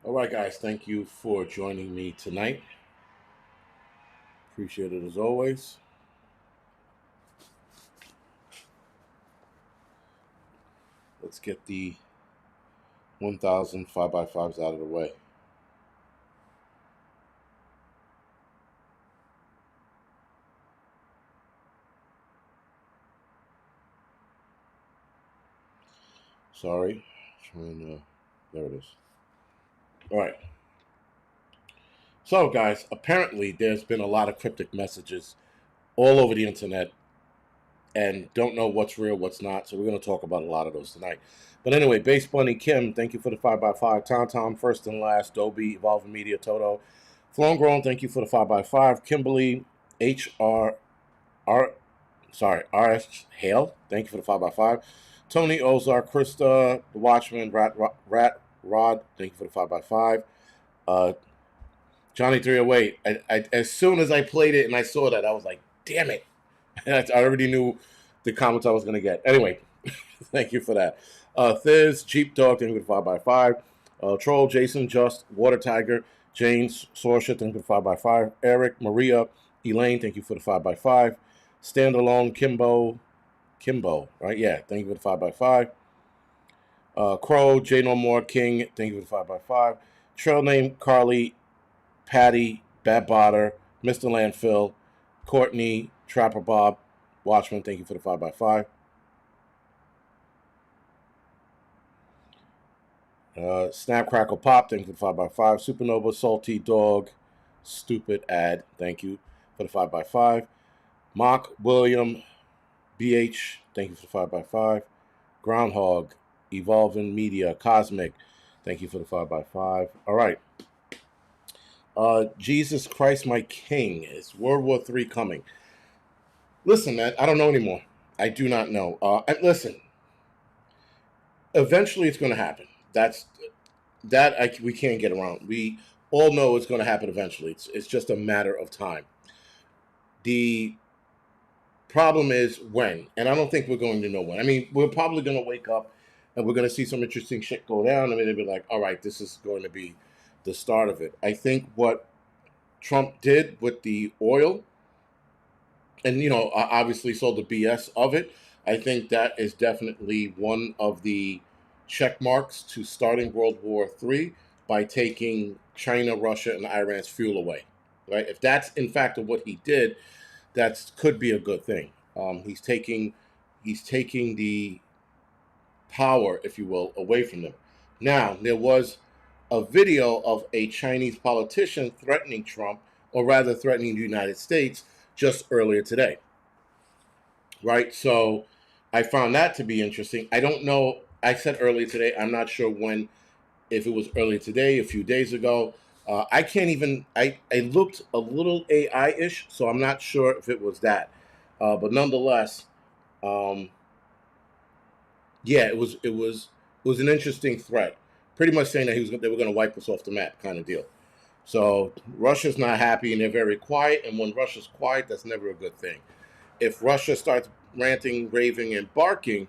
All right, guys, thank you for joining me tonight. Appreciate it as always. Let's get the 1,000 5x5s out of the way. Sorry. There it is. All right. So, guys, apparently there's been a lot of cryptic messages all over the internet and don't know what's real, what's not. So, we're going to talk about a lot of those tonight. But anyway, Base Bunny Kim, thank you for the 5x5. Tom, first and last. Dobie, Evolving Media, Toto. Flown Grown, thank you for the 5x5. Kimberly, R. RS Hale, thank you for the 5x5. Tony Ozark, Krista, The Watchman, Rat Rod, thank you for the 5x5. Johnny 308, as soon as I played it and I saw that, I was like, damn it. I already knew the comments I was going to get. Anyway, thank you for that. Thiz, Jeep Dog, thank you for the 5x5. Troll, Jason, Just, Water Tiger, James, Sorsha, thank you for the 5x5. Eric, Maria, Elaine, thank you for the 5x5. Standalone, Kimbo, right? Yeah, thank you for the 5x5. Crow, J No More, King, thank you for the 5x5. Trail name, Carly, Patty, Bad Botter, Mr. Landfill, Courtney, Trapper Bob, Watchman, thank you for the 5x5. Snap Crackle Pop, thank you for the 5x5. Supernova, Salty Dog, Stupid Ad, thank you for the 5x5. Mock William, BH, thank you for the 5x5. Groundhog, Evolving Media, Cosmic, thank you for the 5x5. All right. Jesus Christ, my King, is World War III coming? Listen, man, I don't know anymore. I do not know. And listen, eventually it's going to happen. We can't get around. We all know it's going to happen eventually. It's just a matter of time. The problem is when, and I don't think we're going to know when. I mean, we're probably going to wake up and we're going to see some interesting shit go down. I mean, they'll be like, all right, this is going to be the start of it. I think what Trump did with the oil, and obviously sold the BS of it. I think that is definitely one of the check marks to starting World War III by taking China, Russia, and Iran's fuel away. Right? If that's in fact what he did, that could be a good thing. He's taking the power, if you will, away from them. Now, there was a video of a Chinese politician threatening Trump, or rather threatening the United States, just earlier today. Right? So I found that to be interesting. I don't know. I said earlier today, I'm not sure when, if it was earlier today, a few days ago. I can't even, I looked a little AI-ish, so I'm not sure if it was that. But nonetheless, yeah, it was an interesting threat. Pretty much saying that they were going to wipe us off the map, kind of deal. So Russia's not happy and they're very quiet. And when Russia's quiet, that's never a good thing. If Russia starts ranting, raving, and barking,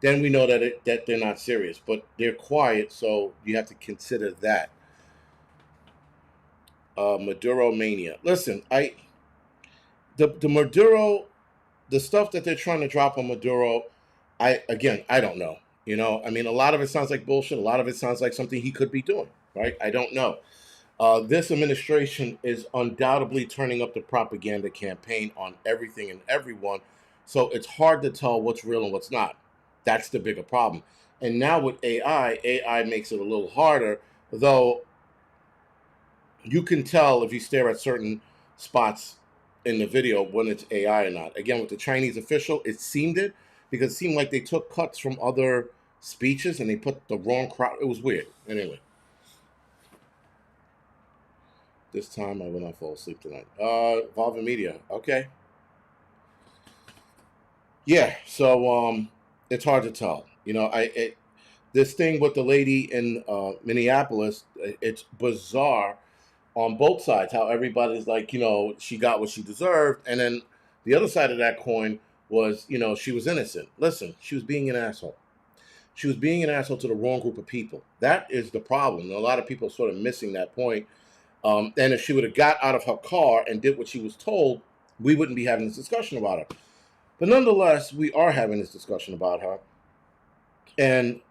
then we know that they're not serious. But they're quiet, so you have to consider that. Maduro mania. Listen, the Maduro, the stuff that they're trying to drop on Maduro, I don't know. I mean, a lot of it sounds like bullshit. A lot of it sounds like something he could be doing. Right? I don't know. This administration is undoubtedly turning up the propaganda campaign on everything and everyone. So it's hard to tell what's real and what's not. That's the bigger problem. And now with AI makes it a little harder, though you can tell if you stare at certain spots in the video when it's AI or not. Again, with the Chinese official, it seemed because it seemed like they took cuts from other speeches and they put the wrong crowd. It was weird. Anyway. This time I will not fall asleep tonight. Evolving Media. Okay. Yeah, so it's hard to tell. This thing with the lady in Minneapolis, it's bizarre on both sides. How everybody's like, she got what she deserved, and then the other side of that coin was, she was innocent. Listen, she was being an asshole. She was being an asshole to the wrong group of people. That is the problem. And a lot of people are sort of missing that point. And if she would have got out of her car and did what she was told, we wouldn't be having this discussion about her. But nonetheless, we are having this discussion about her. And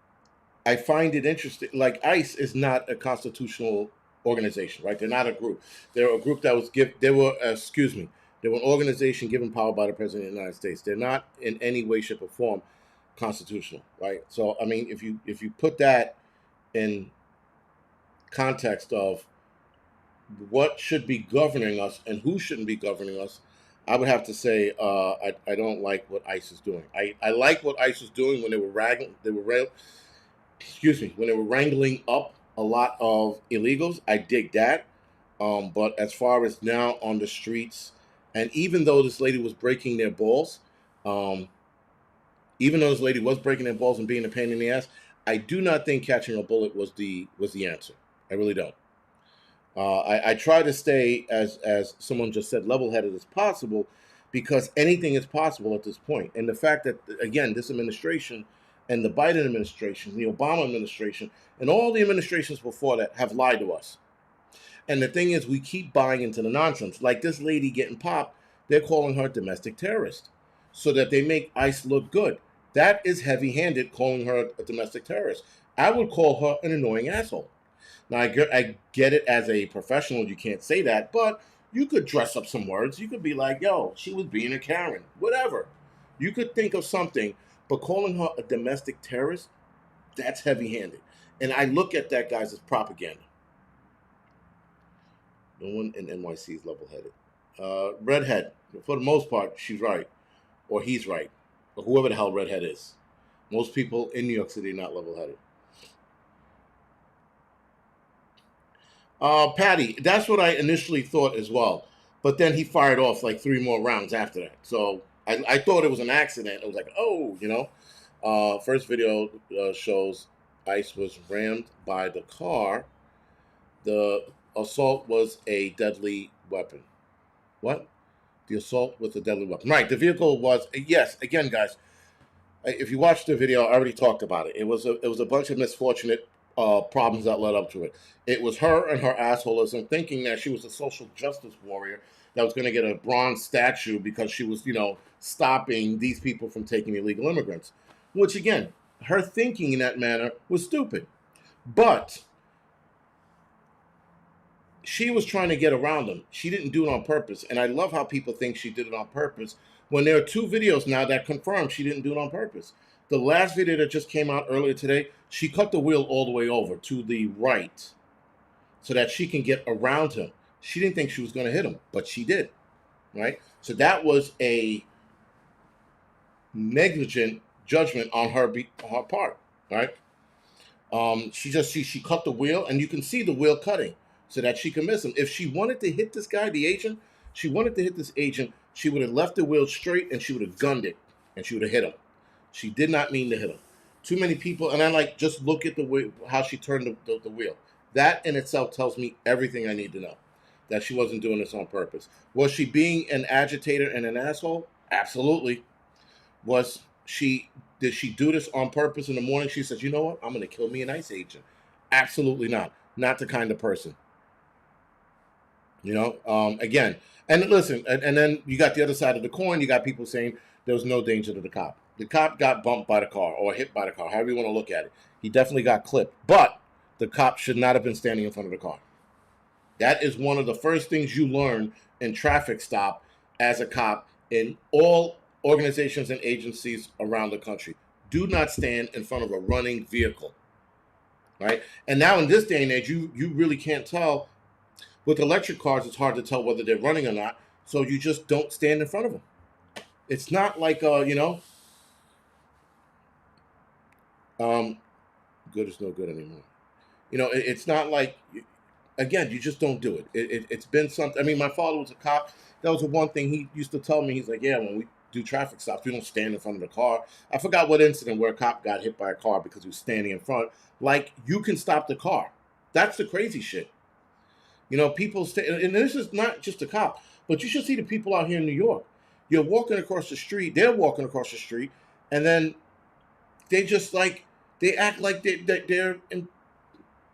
I find it interesting. Like, ICE is not a constitutional organization, right? They're not a group. They're a group that was they were, excuse me, they were an organization given power by the President of the United States. They're not in any way, shape, or form constitutional, right? So, I mean, if you put that in context of what should be governing us and who shouldn't be governing us, I would have to say I don't like what ICE is doing. I like what ICE was doing when they were when they were wrangling up a lot of illegals. I dig that. But as far as now on the streets, and even though this lady was breaking their balls, even though this lady was breaking their balls and being a pain in the ass, I do not think catching a bullet was the answer. I really don't. I try to stay, as someone just said, level-headed as possible, because anything is possible at this point. And the fact that, again, this administration and the Biden administration, the Obama administration, and all the administrations before that have lied to us. And the thing is, we keep buying into the nonsense. Like this lady getting popped, they're calling her a domestic terrorist so that they make ICE look good. That is heavy-handed, calling her a domestic terrorist. I would call her an annoying asshole. Now, I get it as a professional, you can't say that, but you could dress up some words. You could be like, yo, she was being a Karen, whatever. You could think of something, but calling her a domestic terrorist, that's heavy-handed. And I look at that, guys, as propaganda. No one in NYC is level-headed. Redhead, for the most part, she's right, or he's right, or whoever the hell Redhead is. Most people in New York City are not level-headed. Patty, that's what I initially thought as well. But then he fired off like 3 more rounds after that. So I thought it was an accident. I was like, oh, first video shows ICE was rammed by the car. The assault was a deadly weapon. What? The assault was a deadly weapon. Right. The vehicle was, yes, again, guys, if you watch the video, I already talked about it. It was a bunch of misfortunate problems that led up to it. It was her and her assholism thinking that she was a social justice warrior that was going to get a bronze statue because she was, stopping these people from taking illegal immigrants. Which, again, her thinking in that manner was stupid. But she was trying to get around them. She didn't do it on purpose. And I love how people think she did it on purpose when there are 2 videos now that confirm she didn't do it on purpose. The last video that just came out earlier today, she cut the wheel all the way over to the right so that she can get around him. She didn't think she was going to hit him, but she did, right? So that was a negligent judgment on her part, right? She cut the wheel, and you can see the wheel cutting so that she can miss him. If she wanted to hit this guy, the agent, she would have left the wheel straight and she would have gunned it and she would have hit him. She did not mean to hit him. Too many people, and I just look at the way how she turned the wheel. That in itself tells me everything I need to know. That she wasn't doing this on purpose. Was she being an agitator and an asshole? Absolutely. Did she do this on purpose in the morning? She says, you know what? I'm going to kill me an ICE agent. Absolutely not. Not the kind of person. Again, and listen, and then you got the other side of the coin. You got people saying there was no danger to the cop. The cop got bumped by the car or hit by the car, however you want to look at it. He definitely got clipped, but the cop should not have been standing in front of the car. That is one of the first things you learn in traffic stop as a cop in all organizations and agencies around the country. Do not stand in front of a running vehicle, right? And now in this day and age, you really can't tell. With electric cars, it's hard to tell whether they're running or not, so you just don't stand in front of them. It's not like, good is no good anymore. It's not like, again, you just don't do it. It's been something. I mean, my father was a cop. That was the one thing he used to tell me. He's like, yeah, when we do traffic stops, we don't stand in front of the car. I forgot what incident where a cop got hit by a car because he was standing in front. Like, you can stop the car. That's the crazy shit. People stay, and this is not just a cop, but you should see the people out here in New York. You're walking across the street, they're walking across the street, and then they just like They act like they're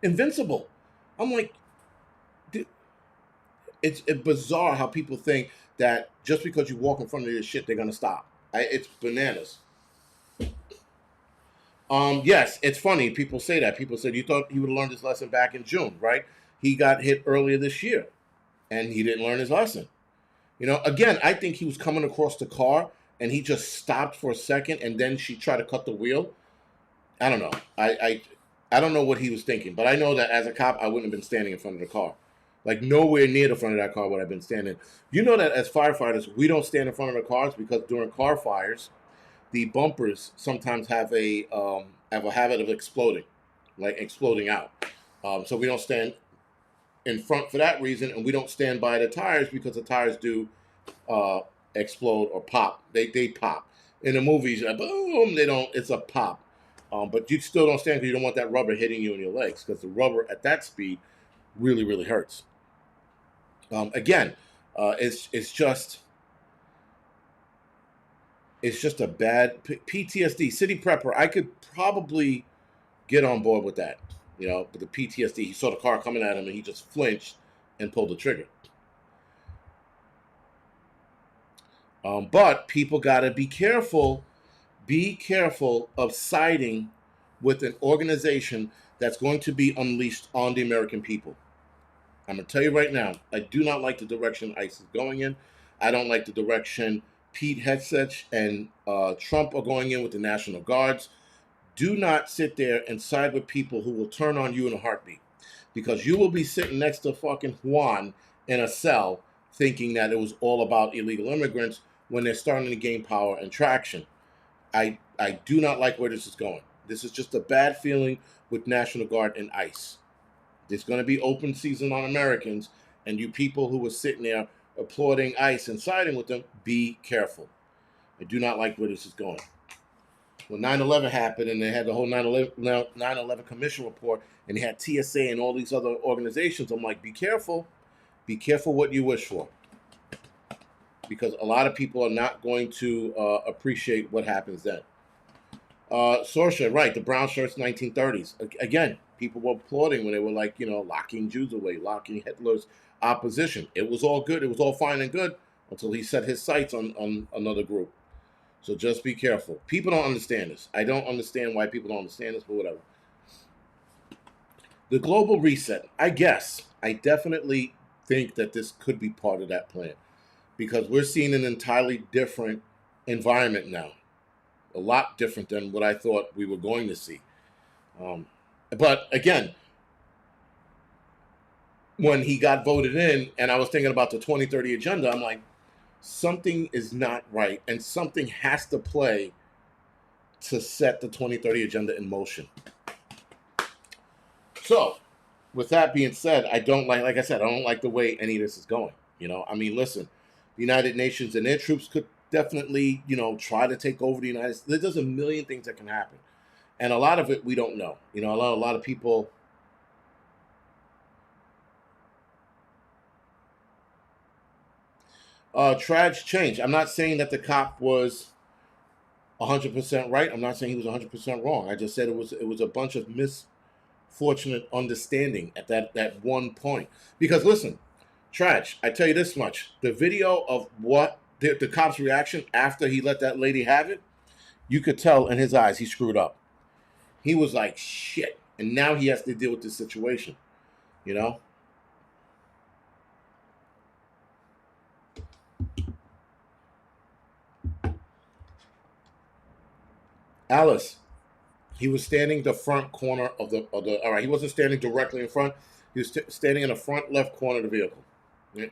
invincible. I'm like, it's bizarre how people think that just because you walk in front of this shit, they're gonna stop. It's bananas. Yes, it's funny. People say that. People said you thought he would have learned his lesson back in June, right? He got hit earlier this year, and he didn't learn his lesson. You know, again, I think he was coming across the car, and he just stopped for a second, and then she tried to cut the wheel. I don't know. I don't know what he was thinking, but I know that as a cop, I wouldn't have been standing in front of the car. Like nowhere near the front of that car would I have been standing. You know that as firefighters, we don't stand in front of the cars because during car fires, the bumpers sometimes have a habit of exploding, like exploding out. So we don't stand in front for that reason, and we don't stand by the tires because the tires do uh, explode or pop. They pop. In the movies, like, boom, they don't. It's a pop. But you still don't stand because you don't want that rubber hitting you in your legs because the rubber at that speed really really hurts. Again, it's just a bad PTSD. City prepper, I could probably get on board with that. You know, but the PTSD, he saw the car coming at him and he just flinched and pulled the trigger. But people got to be careful. Be careful of siding with an organization that's going to be unleashed on the American people. I'm going to tell you right now, I do not like the direction ICE is going in. I don't like the direction Pete Hegseth and Trump are going in with the National Guards. Do not sit there and side with people who will turn on you in a heartbeat. Because you will be sitting next to fucking Juan in a cell thinking that it was all about illegal immigrants when they're starting to gain power and traction. I do not like where this is going. This is just a bad feeling with National Guard and ICE. There's going to be open season on Americans, and you people who were sitting there applauding ICE and siding with them, be careful. I do not like where this is going. When 9/11 happened and they had the whole 9/11 Commission report and they had TSA and all these other organizations, I'm like, be careful. Be careful what you wish for. Because a lot of people are not going to appreciate what happens then. Sorsha, right, the brown shirts, 1930s. Again, people were applauding when they were like, you know, locking Jews away, locking Hitler's opposition. It was all good. It was all fine and good until he set his sights on another group. So just be careful. People don't understand this. I don't understand why people don't understand this, but whatever. The global reset, I guess. I definitely think that this could be part of that plan because we're seeing an entirely different environment now. A lot different than what I thought we were going to see. But again, when he got voted in and I was thinking about the 2030 agenda, I'm like, something is not right and something has to play to set the 2030 agenda in motion. So, with that being said, I don't like I said, I don't like the way any of this is going. You know, I mean, listen, the United Nations and their troops could definitely, you know, try to take over the United States. There's a million things that can happen. And a lot of it we don't know. You know, a lot of people Traj change. I'm not saying that the cop was 100% right. I'm not saying he was 100% wrong. I just said it was a bunch of misfortunate understanding at that one point. Because listen, Traj, I tell you this much: the video of what the cop's reaction after he let that lady have it, you could tell in his eyes he screwed up. He was like, shit, and now he has to deal with this situation. You know. Alice, he was standing the front corner of the all right, he wasn't standing directly in front. He was standing in the front left corner of the vehicle.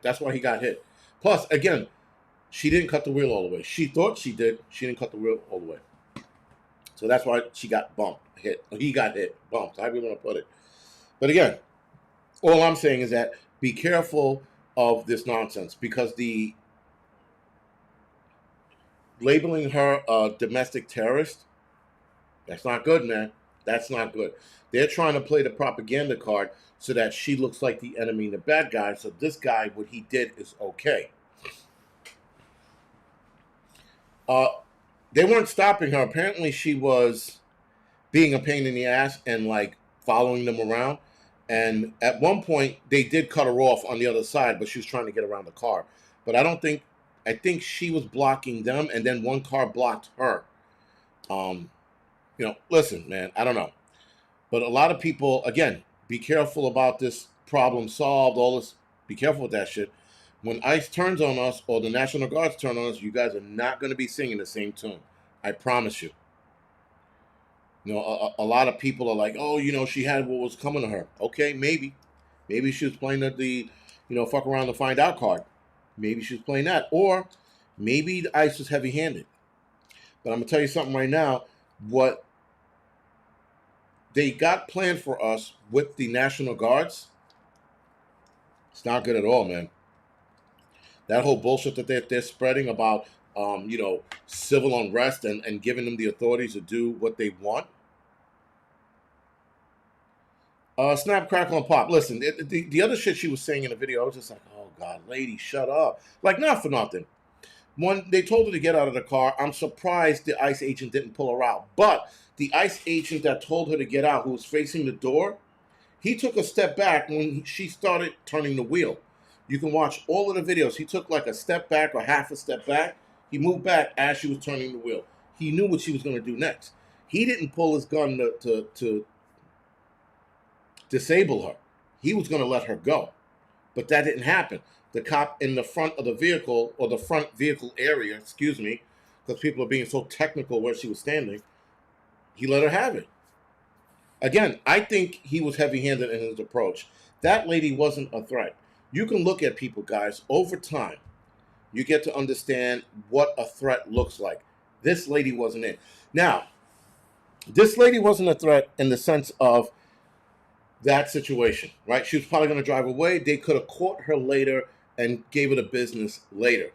That's why he got hit. Plus, again, she didn't cut the wheel all the way. She thought she did. She didn't cut the wheel all the way. So that's why she got bumped, hit. He got hit, bumped, however you want to put it. But again, all I'm saying is that be careful of this nonsense because the labeling her a domestic terrorist, that's not good, man. That's not good. They're trying to play the propaganda card so that she looks like the enemy and the bad guy. So this guy, what he did is okay. They weren't stopping her. Apparently, she was being a pain in the ass and like following them around. And at one point, they did cut her off on the other side, but she was trying to get around the car. But I think she was blocking them, and then one car blocked her. Um, listen, man, I don't know. But a lot of people, again, be careful about this problem solved, all this, be careful with that shit. When ICE turns on us or the National Guards turn on us, you guys are not going to be singing the same tune. I promise you. A lot of people are like, oh, she had what was coming to her. Okay, maybe. Maybe she was playing the fuck around to find out card. Maybe she was playing that. Or maybe the ICE was heavy handed. But I'm going to tell you something right now. What they got planned for us with the National Guards, it's not good at all, man. That whole bullshit that they're spreading about, civil unrest and giving them the authorities to do what they want. Snap, crackle, and pop. Listen, the other shit she was saying in the video, I was just like, oh, God, lady, shut up. Like, not for nothing. When they told her to get out of the car, I'm surprised the ICE agent didn't pull her out. But the ICE agent that told her to get out, who was facing the door, he took a step back when she started turning the wheel. You can watch all of the videos. He took like a step back or half a step back. He moved back as she was turning the wheel. He knew what she was going to do next. He didn't pull his gun to disable her. He was going to let her go. But that didn't happen. The cop in the front of the vehicle, or the front vehicle area, excuse me, because people are being so technical where she was standing, he let her have it. Again, I think he was heavy-handed in his approach. That lady wasn't a threat. You can look at people, guys, over time. You get to understand what a threat looks like. This lady wasn't it. Now, this lady wasn't a threat in the sense of that situation, right? She was probably going to drive away. They could have caught her later and gave her the business later.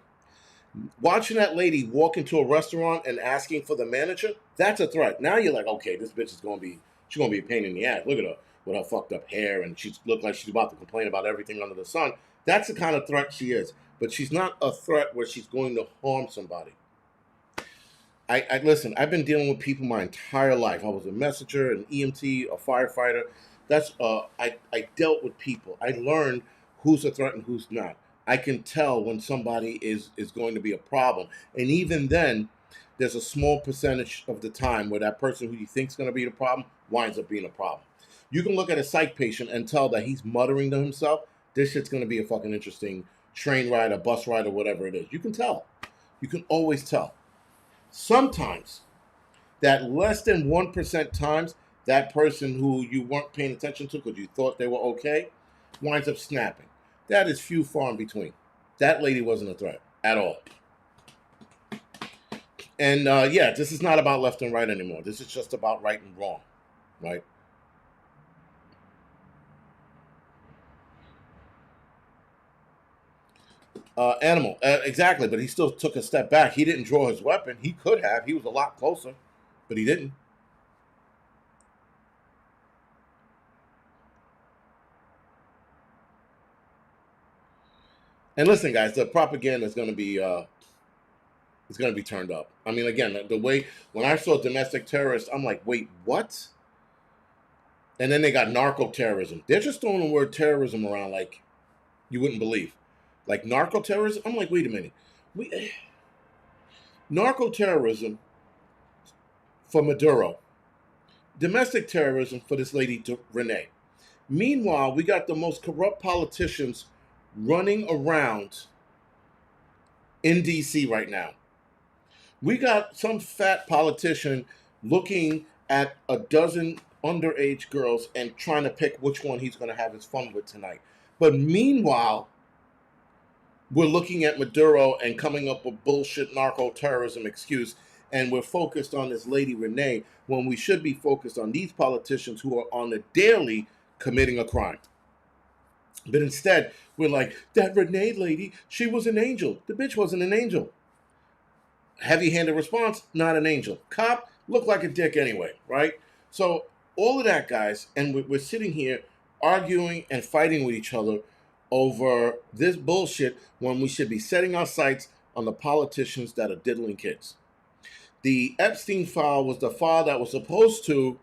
Watching that lady walk into a restaurant and asking for the manager, that's a threat. Now you're like, okay, this bitch is going to be, she's going to be a pain in the ass. Look at her with her fucked up hair, and she looked like she's about to complain about everything under the sun. That's the kind of threat she is. But she's not a threat where she's going to harm somebody. I listen, I've been dealing with people my entire life. I was a messenger, an EMT, a firefighter. That's I dealt with people. I learned who's a threat and who's not. I can tell when somebody is going to be a problem. And even then, there's a small percentage of the time where that person who you think is going to be the problem winds up being a problem. You can look at a psych patient and tell that he's muttering to himself. This shit's going to be a fucking interesting train ride, a bus ride, or whatever it is. You can tell. You can always tell. Sometimes, that less than 1% times, that person who you weren't paying attention to because you thought they were okay winds up snapping. That is few, far in between. That lady wasn't a threat at all. And yeah, this is not about left and right anymore. This is just about right and wrong, right? Animal, exactly, but he still took a step back. He didn't draw his weapon. He could have. He was a lot closer, but he didn't. And listen, guys, the propaganda is going to be turned up. I mean, again, the way when I saw domestic terrorists, I'm like, wait, what? And then they got narco terrorism. They're just throwing the word terrorism around like you wouldn't believe. Like narco terrorism. I'm like, wait a minute. Narco terrorism for Maduro, domestic terrorism for this lady Renee. Meanwhile, we got the most corrupt politicians running around in DC right now. We got some fat politician looking at a dozen underage girls and trying to pick which one he's going to have his fun with tonight. But meanwhile, we're looking at Maduro and coming up with bullshit narco terrorism excuse, and we're focused on this lady Renee when we should be focused on these politicians who are on the daily committing a crime. But instead, we're like, that Renee lady, she was an angel. The bitch wasn't an angel. Heavy-handed response, not an angel. Cop, looked like a dick anyway, right? So all of that, guys, and we're sitting here arguing and fighting with each other over this bullshit when we should be setting our sights on the politicians that are diddling kids. The Epstein file was the file that was supposed to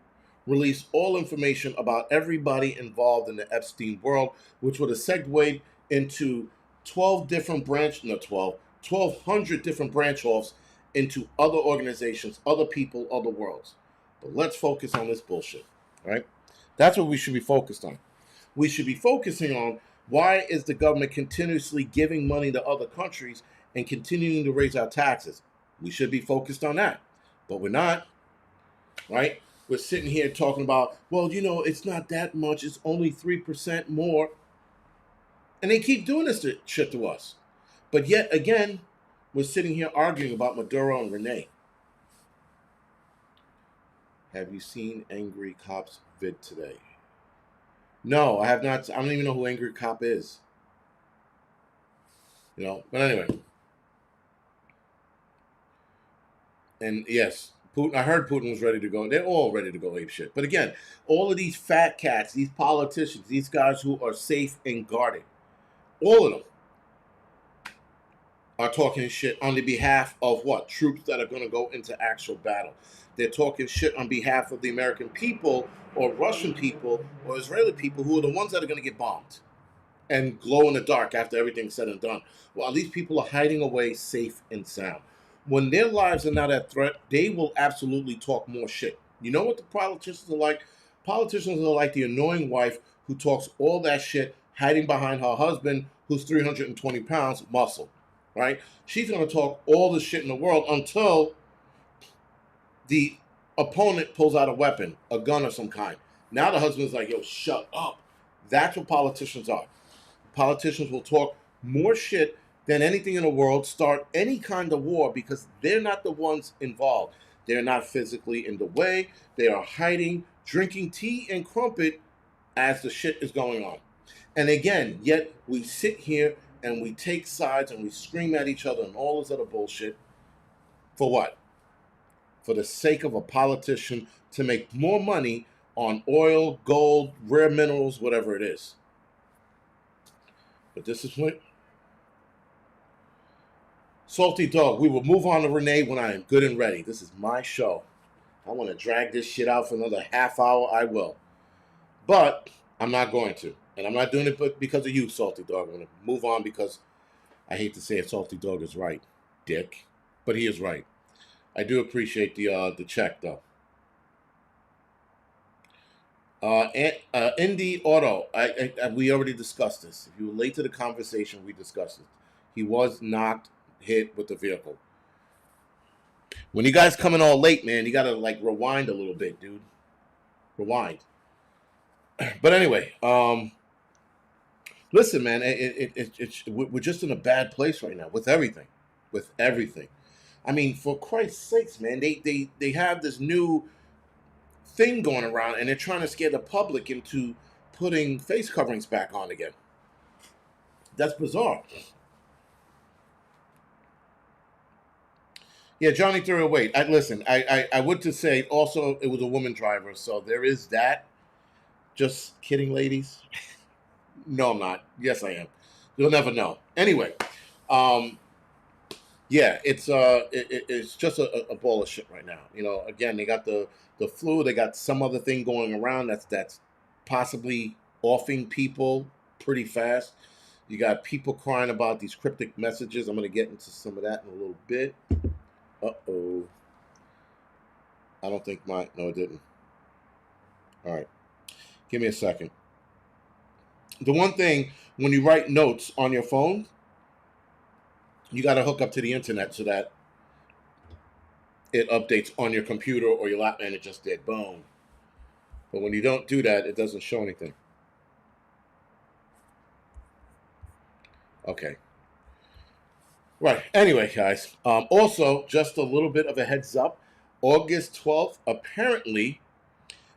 release all information about everybody involved in the Epstein world, which would have segued into 12 different branch, not 12, 1,200 different branch offs into other organizations, other people, other worlds. But let's focus on this bullshit, right? That's what we should be focused on. We should be focusing on why is the government continuously giving money to other countries and continuing to raise our taxes. We should be focused on that, but we're not, right? We're sitting here talking about, well, it's not that much. It's only 3% more. And they keep doing this shit to us. But yet again, we're sitting here arguing about Maduro and Renee. Have you seen Angry Cop's vid today? No, I have not. I don't even know who Angry Cop is. But anyway. And yes, Putin. I heard Putin was ready to go. They're all ready to go ape shit. But again, all of these fat cats, these politicians, these guys who are safe and guarded, all of them are talking shit on the behalf of what? Troops that are going to go into actual battle. They're talking shit on behalf of the American people or Russian people or Israeli people who are the ones that are going to get bombed and glow in the dark after everything's said and done. While these people are hiding away safe and sound. When their lives are not at threat, they will absolutely talk more shit. You know what the politicians are like? Politicians are like the annoying wife who talks all that shit hiding behind her husband who's 320 pounds muscle, right? She's going to talk all the shit in the world until the opponent pulls out a weapon, a gun of some kind. Now the husband's like, yo, shut up. That's what politicians are. Politicians will talk more shit than anything in the world, start any kind of war because they're not the ones involved. They're not physically in the way. They are hiding, drinking tea and crumpet as the shit is going on. And again, yet we sit here and we take sides and we scream at each other and all this other bullshit. For what? For the sake of a politician to make more money on oil, gold, rare minerals, whatever it is. But this is what... Salty Dog, we will move on to Renee when I am good and ready. This is my show. I want to drag this shit out for another half hour, I will. But I'm not going to. And I'm not doing it because of you, Salty Dog. I'm going to move on because I hate to say it, Salty Dog is right, dick. But he is right. I do appreciate the check, though. Indy Auto, we already discussed this. If you were late to the conversation, we discussed it. He was knocked, hit with the vehicle. When you guys coming all late, man, you gotta like rewind a little bit, dude. Rewind. But anyway, listen, man, we're just in a bad place right now with everything, I mean, for Christ's sakes, man, they have this new thing going around, and they're trying to scare the public into putting face coverings back on again. That's bizarre. Yeah, Johnny threw it away. Listen, I would to say also it was a woman driver, so there is that. Just kidding, ladies. No, I'm not. Yes, I am. You'll never know. Anyway, yeah, it's just a ball of shit right now. Again, they got the flu. They got some other thing going around that's possibly offing people pretty fast. You got people crying about these cryptic messages. I'm going to get into some of that in a little bit. Uh-oh. I don't think no, it didn't. All right. Give me a second. The one thing, when you write notes on your phone, you got to hook up to the internet so that it updates on your computer or your laptop, and it just did. Boom. But when you don't do that, it doesn't show anything. Okay. Right. Anyway, guys. Also, just a little bit of a heads up. August 12th, apparently,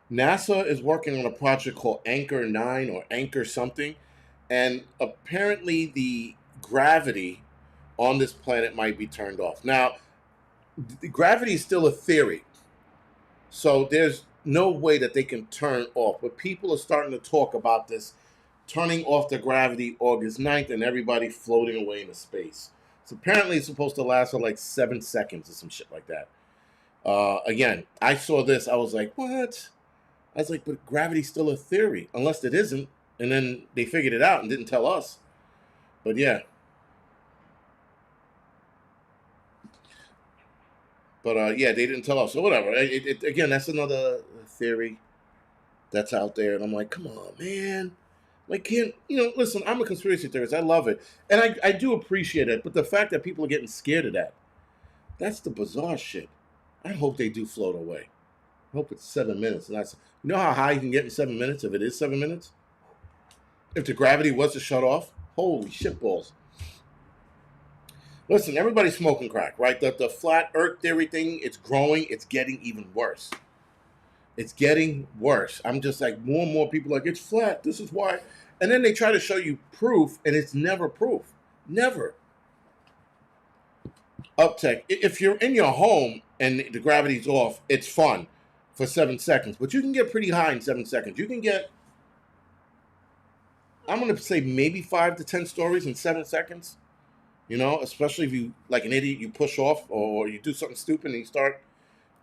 NASA is working on a project called Anchor 9 or Anchor something. And apparently the gravity on this planet might be turned off. Now, the gravity is still a theory. So there's no way that they can turn off. But people are starting to talk about this turning off the gravity August 9th and everybody floating away into space. So apparently it's supposed to last for like 7 seconds or some shit like that. Again, I saw this. I was like, what? I was like, but gravity's still a theory, unless it isn't. And then they figured it out and didn't tell us. But yeah. But yeah, they didn't tell us. So whatever. Again, that's another theory that's out there. And I'm like, come on, man. Like, can't, listen, I'm a conspiracy theorist. I love it. And I do appreciate it. But the fact that people are getting scared of that, that's the bizarre shit. I hope they do float away. I hope it's 7 minutes. And that's, you know how high you can get in 7 minutes if it is 7 minutes? If the gravity was to shut off? Holy shitballs. Listen, everybody's smoking crack, right? The flat earth theory thing, it's growing. It's getting even worse. It's getting worse. I'm just like, more and more people are like, it's flat. This is why. And then they try to show you proof, and it's never proof. Never. Uptech. If you're in your home and the gravity's off, it's fun for 7 seconds. But you can get pretty high in 7 seconds. You can get, I'm going to say maybe 5 to 10 stories in 7 seconds. Especially if you, like an idiot, you push off or you do something stupid and you start,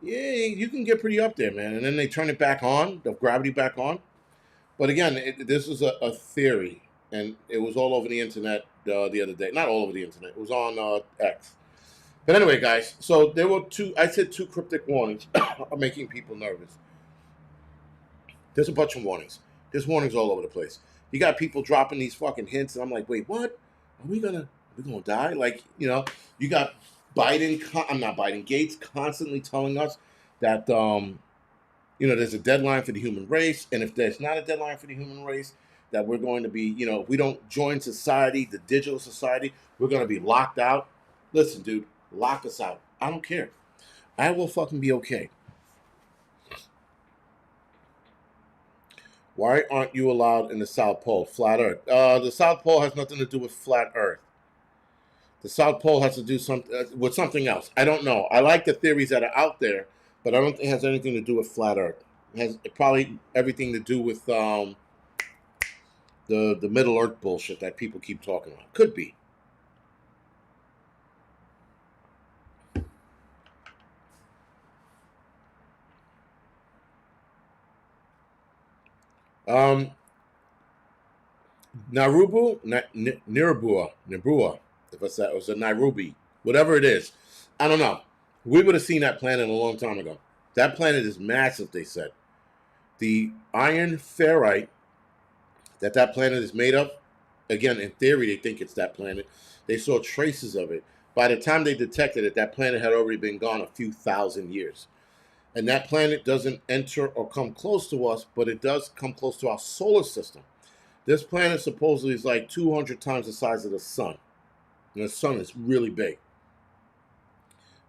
yeah, you can get pretty up there, man. And then they turn it back on, the gravity back on. But again, this is a theory, and it was all over the internet the other day. Not all over the internet. It was on X. But anyway, guys, so there were I said two cryptic warnings are making people nervous. There's a bunch of warnings. There's warnings all over the place. You got people dropping these fucking hints, and I'm like, wait, what? Are we gonna die? Like, you got I'm not Biden, Gates constantly telling us that there's a deadline for the human race, and if there's not a deadline for the human race, that we're going to be, if we don't join society, the digital society, we're going to be locked out. Listen, dude, lock us out. I don't care. I will fucking be okay. Why aren't you allowed in the South Pole? Flat Earth. The South Pole has nothing to do with flat Earth. The South Pole has to do with something else. I don't know. I like the theories that are out there, but I don't think it has anything to do with flat Earth. It has probably everything to do with the Middle Earth bullshit that people keep talking about. Could be. Nirabua. If I said it was a Nairobi, whatever it is, I don't know. We would have seen that planet a long time ago. That planet is massive, they said. The iron ferrite that planet is made of, again, in theory, they think it's that planet. They saw traces of it. By the time they detected it, that planet had already been gone a few thousand years. And that planet doesn't enter or come close to us, but it does come close to our solar system. This planet supposedly is like 200 times the size of the sun. And the sun is really big.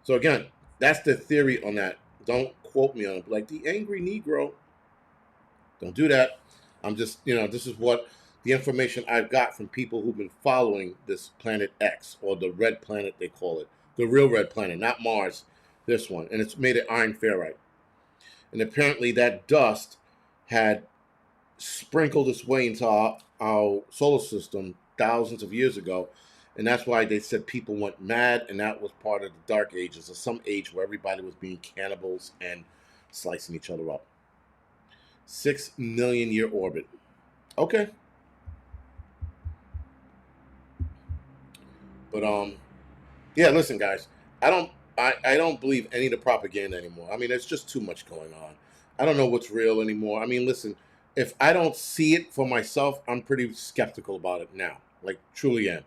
So again, that's the theory on that. Don't quote me on it. Like the angry Negro. Don't do that. I'm just, this is what the information I've got from people who've been following this planet X, or the red planet they call it. The real red planet, not Mars, this one. And it's made of iron ferrite. And apparently that dust had sprinkled its way into our solar system thousands of years ago. And that's why they said people went mad, and that was part of the Dark Ages, or some age where everybody was being cannibals and slicing each other up. 6 million year orbit. Okay. But yeah, listen, guys. I don't believe any of the propaganda anymore. I mean, there's just too much going on. I don't know what's real anymore. I mean, listen, if I don't see it for myself, I'm pretty skeptical about it now. Like, truly am.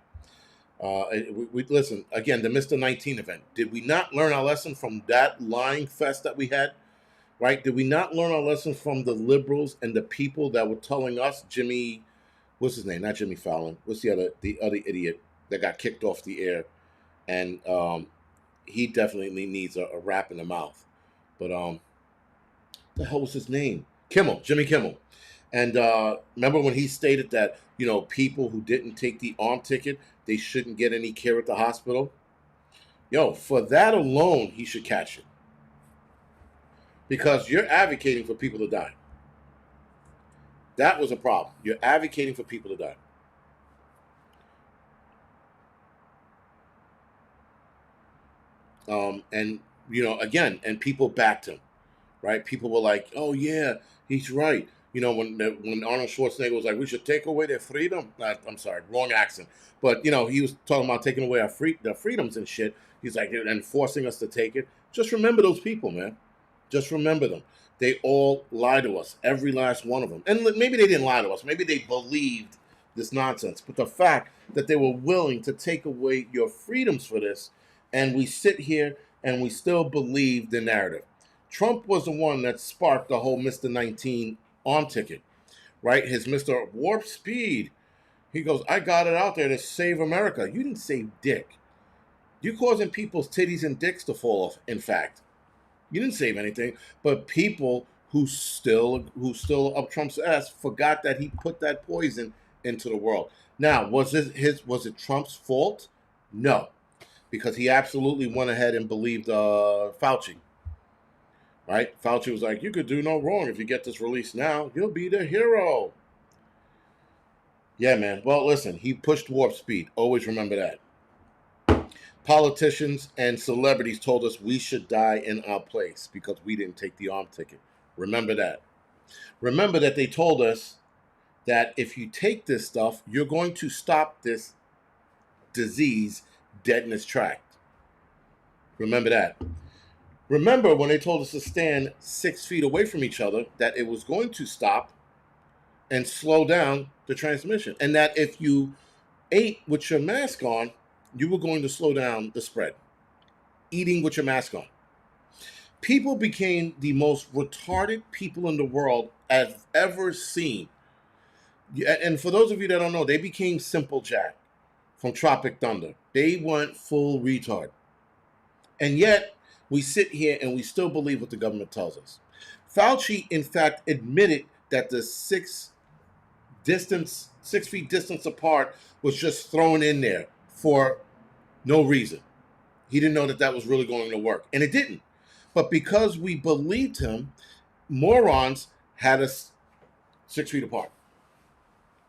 We listen again. The Mr. 19 event. Did we not learn our lesson from that lying fest that we had? Right? Did we not learn our lesson from the liberals and the people that were telling us, Jimmy, what's his name? Not Jimmy Fallon. What's the other idiot that got kicked off the air? And he definitely needs a rap in the mouth. But the hell was his name? Jimmy Kimmel. And remember when he stated that, people who didn't take the arm ticket, they shouldn't get any care at the hospital? Yo, for that alone, he should catch it. Because you're advocating for people to die. That was a problem. You're advocating for people to die. And again, and people backed him, right? People were like, "Oh yeah, He's right. You know, when Arnold Schwarzenegger was like, we should take away their freedom. I'm sorry, wrong accent. But you know, he was talking about taking away their freedoms and shit. He's like, and forcing us to take it. Just remember those people, man. Just remember them. They all lie to us, every last one of them. And maybe they didn't lie to us. Maybe they believed this nonsense. But the fact that they were willing to take away your freedoms for this, and we sit here and we still believe the narrative. Trump was the one that sparked the whole Mr. 19 arm ticket, right? His Mr. Warp Speed. He goes, I got it out there to save America. You didn't save dick. You causing people's titties and dicks to fall off, in fact. You didn't save anything, but people who still up Trump's ass forgot that he put that poison into the world. Now, was it Trump's fault? No, because he absolutely went ahead and believed Fauci. Right? Fauci was like, you could do no wrong if you get this release now. You'll be the hero. Yeah, man. Well, listen, he pushed warp speed. Always remember that. Politicians and celebrities told us we should die in our place because we didn't take the arm ticket. Remember that. Remember that they told us that if you take this stuff, you're going to stop this disease dead in its track. Remember that. Remember when they told us to stand 6 feet away from each other, that it was going to stop and slow down the transmission. And that if you ate with your mask on, you were going to slow down the spread. Eating with your mask on. People became the most retarded people in the world I've ever seen. And for those of you that don't know, they became Simple Jack from Tropic Thunder. They went full retard. And yet, we sit here and we still believe what the government tells us. Fauci, in fact, admitted that the 6 feet distance apart was just thrown in there for no reason. He didn't know that was really going to work. And it didn't. But because we believed him, morons had us 6 feet apart.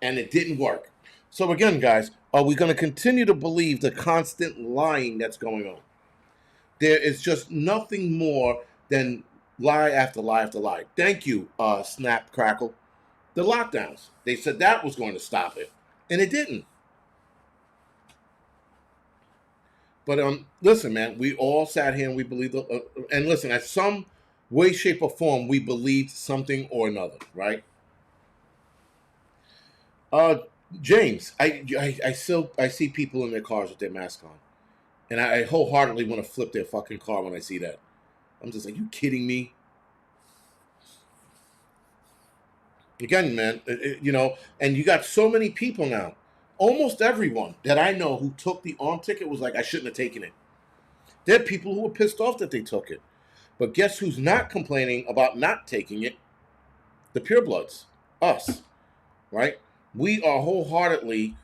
And it didn't work. So again, guys, are we going to continue to believe the constant lying that's going on? There is just nothing more than lie after lie after lie. Thank you, Snap Crackle. The lockdowns. They said that was going to stop it. And it didn't. But listen, man, we all sat here and we believed, and listen, at some way, shape, or form, we believed something or another, right? James, I see people in their cars with their mask on. And I wholeheartedly want to flip their fucking car when I see that. I'm just like, you kidding me? Again, man, you know, and you got so many people now. Almost everyone that I know who took the arm ticket was like, I shouldn't have taken it. There are people who were pissed off that they took it. But guess who's not complaining about not taking it? The purebloods. Us. Right? We are wholeheartedly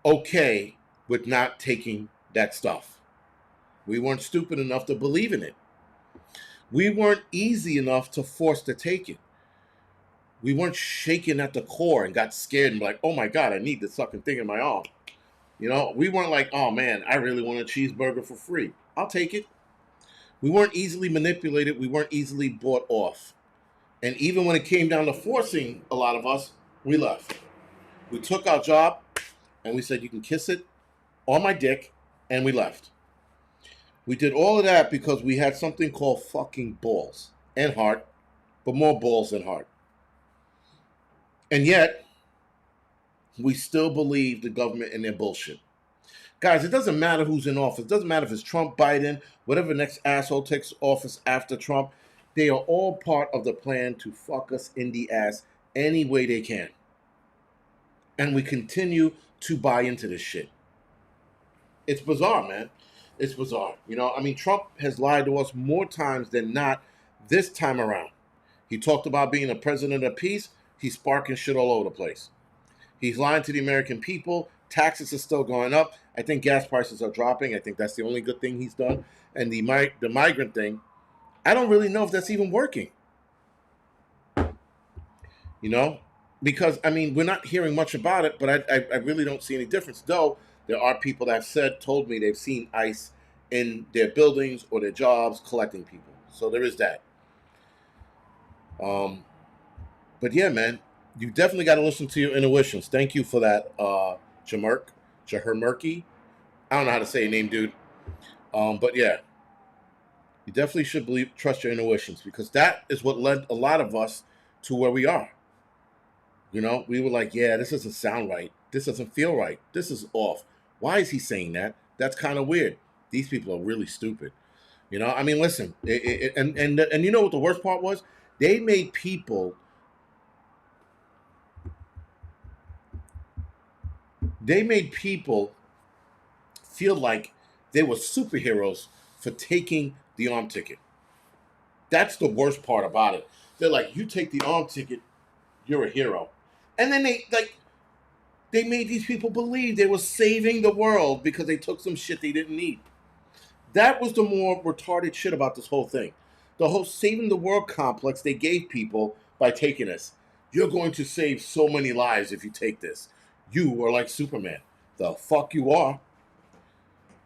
okay with not taking that stuff. We weren't stupid enough to believe in it. We weren't easy enough to force to take it. We weren't shaken at the core and got scared and like, oh my God, I need this fucking thing in my arm. You know, we weren't like, oh man, I really want a cheeseburger for free. I'll take it. We weren't easily manipulated. We weren't easily bought off. And even when it came down to forcing a lot of us, we left. We took our job and we said, you can kiss it on my dick, and we left. We did all of that because we had something called fucking balls and heart, but more balls than heart. And yet, we still believe the government and their bullshit. Guys, it doesn't matter who's in office. It doesn't matter if it's Trump, Biden, whatever next asshole takes office after Trump. They are all part of the plan to fuck us in the ass any way they can. And we continue to buy into this shit. It's bizarre, man. It's bizarre. You know, I mean, Trump has lied to us more times than not this time around. He talked about being a president of peace. He's sparking shit all over the place. He's lying to the American people. Taxes are still going up. I think gas prices are dropping. I think that's the only good thing he's done. And the migrant thing, I don't really know if that's even working. You know? Because, I mean, we're not hearing much about it, but I really don't see any difference. Though, there are people that have told me they've seen ICE in their buildings or their jobs collecting people. So there is that. Um, but yeah, man, you definitely got to listen to your intuitions. Thank you for that, Jahermurky. I don't know how to say your name, dude. But yeah, you definitely should trust your intuitions, because that is what led a lot of us to where we are. You know, we were like, yeah, this doesn't sound right. This doesn't feel right. This is off. Why is he saying that? That's kind of weird. These people are really stupid. You know, I mean, listen, and you know what the worst part was? They made people they made people feel like they were superheroes for taking the arm ticket. That's the worst part about it. They're like, you take the arm ticket, you're a hero. And then they made these people believe they were saving the world because they took some shit they didn't need. That was the more retarded shit about this whole thing. The whole saving the world complex they gave people by taking this. You're going to save so many lives if you take this. You are like Superman. The fuck you are.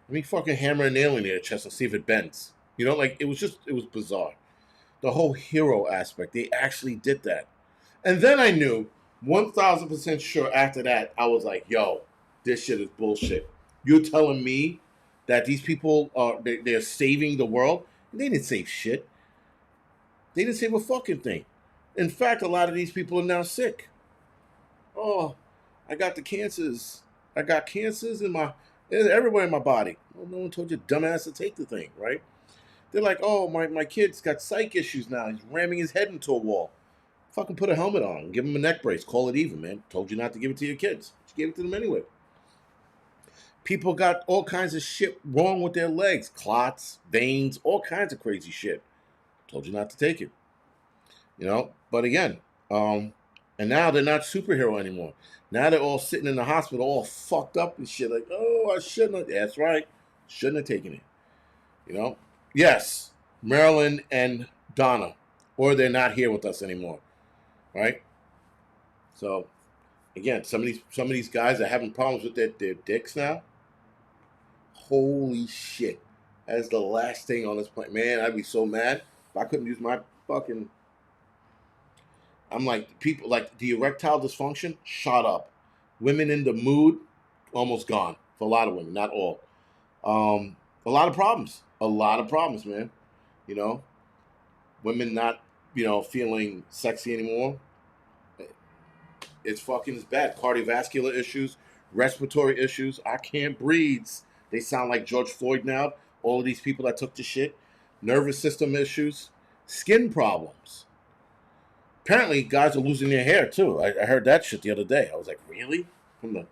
Let me fucking hammer a nail in your chest and see if it bends. You know, like, it was bizarre. The whole hero aspect, they actually did that. And then I knew 1000% sure after that, I was like, yo, this shit is bullshit. You're telling me that these people they're saving the world? They didn't save shit. They didn't save a fucking thing. In fact, a lot of these people are now sick. Oh, I got the cancers. I got cancers everywhere in my body. Well, no one told you dumbass to take the thing, right? They're like, oh, my kid's got psych issues now. He's ramming his head into a wall. Fucking put a helmet on. Give him a neck brace. Call it even, man. Told you not to give it to your kids. Just gave it to them anyway. People got all kinds of shit wrong with their legs. Clots, veins, all kinds of crazy shit. Told you not to take it. You know? But again, and now they're not superhero anymore. Now they're all sitting in the hospital all fucked up and shit. Like, oh, I shouldn't have. That's right. Shouldn't have taken it. You know? Yes, Marilyn and Donna. Or they're not here with us anymore. Right? So again, some of these guys are having problems with their dicks now. Holy shit. That is the last thing on this planet. Man, I'd be so mad if I couldn't use my fucking. I'm like, people like the erectile dysfunction shot up. Women in the mood almost gone for a lot of women, not all. A lot of problems. A lot of problems, man. You know, women not, feeling sexy anymore. It's bad. Cardiovascular issues, respiratory issues. I can't breathe. They sound like George Floyd now. All of these people that took the shit. Nervous system issues, skin problems. Apparently, guys are losing their hair too. I heard that shit the other day. I was like, really? From the